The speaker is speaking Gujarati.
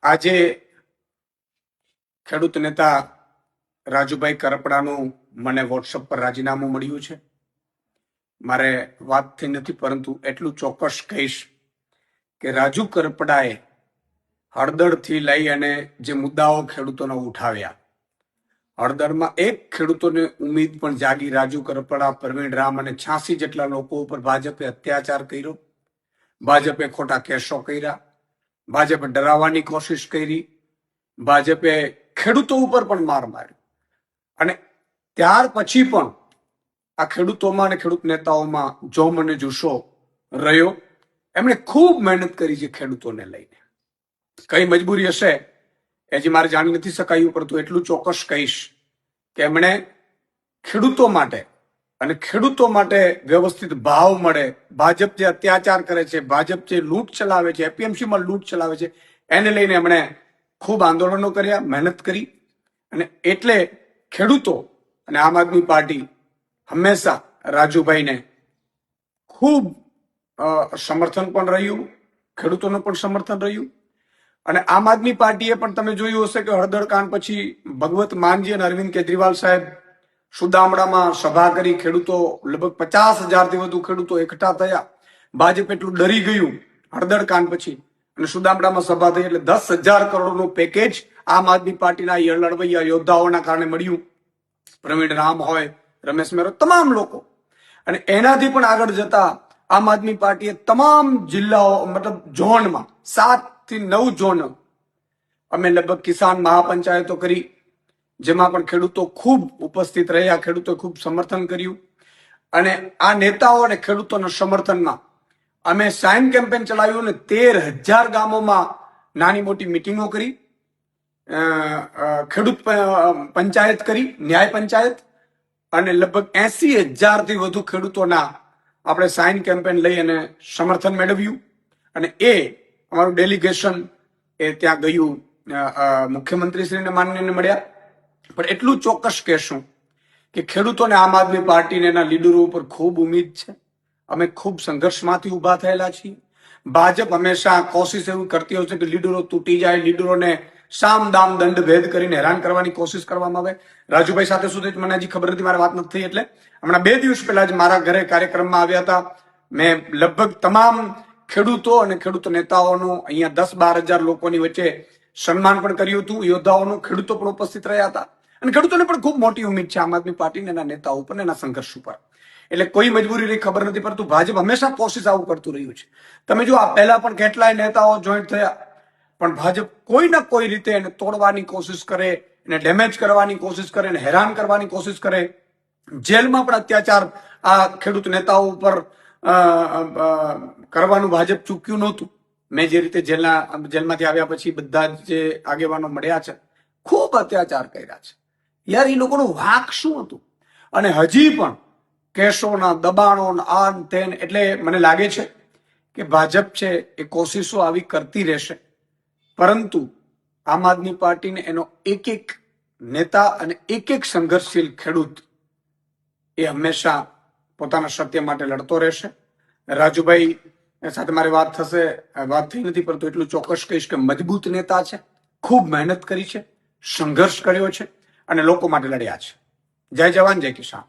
આજે ખેડૂત નેતા રાજુભાઈ કરપડાનું મને વોટ્સઅપ પર રાજીનામું મળ્યું છે. મારે વાતથી નથી, પરંતુ એટલું ચોક્કસ કહીશ કે રાજુ કરપડાએ હળદરથી લઈ અને જે મુદ્દાઓ ખેડૂતોને ઉઠાવ્યા, હળદરમાં એક ખેડૂતોને ઉમ્મીદ પણ જાગી. રાજુ કરપડા, પ્રવીણ રામ અને 86 જેટલા લોકો ઉપર ભાજપે અત્યાચાર કર્યો, ભાજપે ખોટા કેસો કર્યા, ભાજપે ડરાવવાની કોશિશ કરી, ભાજપે ખેડૂતો ઉપર પણ માર માર્યો. અને ત્યાર પછી પણ આ ખેડૂતોમાં અને ખેડૂત નેતાઓમાં જોમ અને જુસ્સો રહ્યો. એમણે ખૂબ મહેનત કરી છે ખેડૂતોને લઈને. કઈ મજબૂરી હશે એ હજી મારે જાણી નથી શકાયું, પરંતુ એટલું ચોક્કસ કહીશ કે એમણે ખેડૂતો માટે અને ખેડૂતો માટે વ્યવસ્થિત ભાવ મળે, ભાજપ જે અત્યાચાર કરે છે, ભાજપ જે લૂંટ ચલાવે છે, એપીએમસીમાં લૂંટ ચલાવે છે, એને લઈને એમણે ખૂબ આંદોલનો કર્યા, મહેનત કરી. અને એટલે ખેડૂતો અને આમ આદમી પાર્ટી હંમેશા રાજુભાઈને ખૂબ સમર્થન પણ રહ્યું, ખેડૂતોનું પણ સમર્થન રહ્યું. અને આમ આદમી પાર્ટીએ પણ તમે જોયું હશે કે હળદર કાંડ પછી ભગવત માનજી અને અરવિંદ કેજરીવાલ સાહેબ સુદામડામાં સભા કરી. ખેડૂતો લગભગ 50,000થી વધુ ખેડૂતો એકઠા થયા. ભાજપ એટલું ડરી ગયું હળદર કાંડ પછી અને સુદામડામાં સભા થઈ, એટલે 10,000 કરોડનું પેકેજ આમ આદમી પાર્ટીના લડવૈયા યોદ્ધાઓના કારણે મળ્યું. પ્રવીણ રામ હોય, રમેશ મેરો, તમામ લોકો. અને એનાથી પણ આગળ જતા આમ આદમી પાર્ટીએ તમામ જિલ્લાઓ, મતલબ ઝોનમાં 7 થી 9 ઝોન અમે લગભગ કિસાન મહાપંચાયતો કરી, જેમાં પણ ખેડૂતો ખૂબ ઉપસ્થિત રહ્યા, ખેડૂતો ખૂબ સમર્થન કર્યું. અને આ નેતાઓ અને ખેડૂતોના સમર્થનમાં અમે સાઇન કેમ્પેન ચલાવ્યું અને 13,000 ગામોમાં નાની મોટી મિટિંગો કરી, ખેડૂત પંચાયત કરી, ન્યાય પંચાયત, અને લગભગ 80,000થી વધુ ખેડૂતોના આપણે સાઇન કેમ્પેન લઈ અને સમર્થન મેળવ્યું. અને એ અમારું ડેલિગેશન એ ત્યાં ગયું, મુખ્યમંત્રીશ્રીને માનનીયને મળ્યા. પણ એટલું ચોક્કસ કહેશું કે ખેડૂતોને આમ આદમી પાર્ટીને એના લીડરો ઉપર ખૂબ ઉમ્મીદ છે. અમે ખૂબ સંઘર્ષમાંથી ઉભા થયેલા છીએ. ભાજપ હંમેશા કોશિશ એવી કરતી હોય છે કે લીડરો તૂટી જાય, લીડરોને સામ દામ દંડ ભેદ કરીને હેરાન કરવાની કોશિશ કરવામાં આવે. રાજુભાઈ સાથે સુધી મને હજી ખબર નથી, મારી વાત નથી થઈ. એટલે હમણાં 2 દિવસ પહેલા જ મારા ઘરે કાર્યક્રમમાં આવ્યા હતા. મેં લગભગ તમામ ખેડૂતો અને ખેડૂત નેતાઓનું અહીંયા 10-12 હજાર લોકોની વચ્ચે સન્માન પણ કર્યું હતું, યોદ્ધાઓનું. ખેડૂતો પણ ઉપસ્થિત રહ્યા હતા. અને ખેડૂતોને પણ ખૂબ મોટી ઉમ્મીદ છે આમ આદમી પાર્ટીને, એના નેતાઓ ઉપર, એના સંઘર્ષ ઉપર. એટલે કોઈ મજબૂરી રહી ખબર નથી, પરંતુ ભાજપ હંમેશા કોશિશ આવું કરતું રહ્યું છે. તમે જો આ પહેલા પણ કેટલાય નેતાઓ જોઈન્ટ થયા, પણ ભાજપ કોઈ ના કોઈ રીતે એને તોડવાની કોશિશ કરે, એને ડેમેજ કરવાની કોશિશ કરે, એને હેરાન કરવાની કોશિશ કરે. જેલમાં પણ અત્યાચાર આ ખેડૂત નેતાઓ ઉપર કરવાનું ભાજપ ચૂક્યું નહોતું. મેં જે રીતે જેલમાંથી આવ્યા પછી બધા જે આગેવાનો મળ્યા છે, ખૂબ અત્યાચાર કર્યા છે. યાર, એ લોકોનો વાંક શું હતું? અને હજી પણ કેસોના દબાણો, આન તેન. એટલે મને લાગે છે કે ભાજપ છે એ કોશિશો આવી કરતી રહેશે, પરંતુ આમ આદમી પાર્ટીને એનો એક એક નેતા અને એક એક સંઘર્ષશીલ ખેડૂત એ હંમેશા પોતાના સત્ય માટે લડતો રહેશે. રાજુભાઈ સાથે મારી વાત થઈ નથી, પરંતુ એટલું ચોક્કસ કહીશ કે મજબૂત નેતા છે, ખૂબ મહેનત કરી છે, સંઘર્ષ કર્યો છે અને લોકો માટે લડ્યા છે. જય જવાન, જય કિસાન.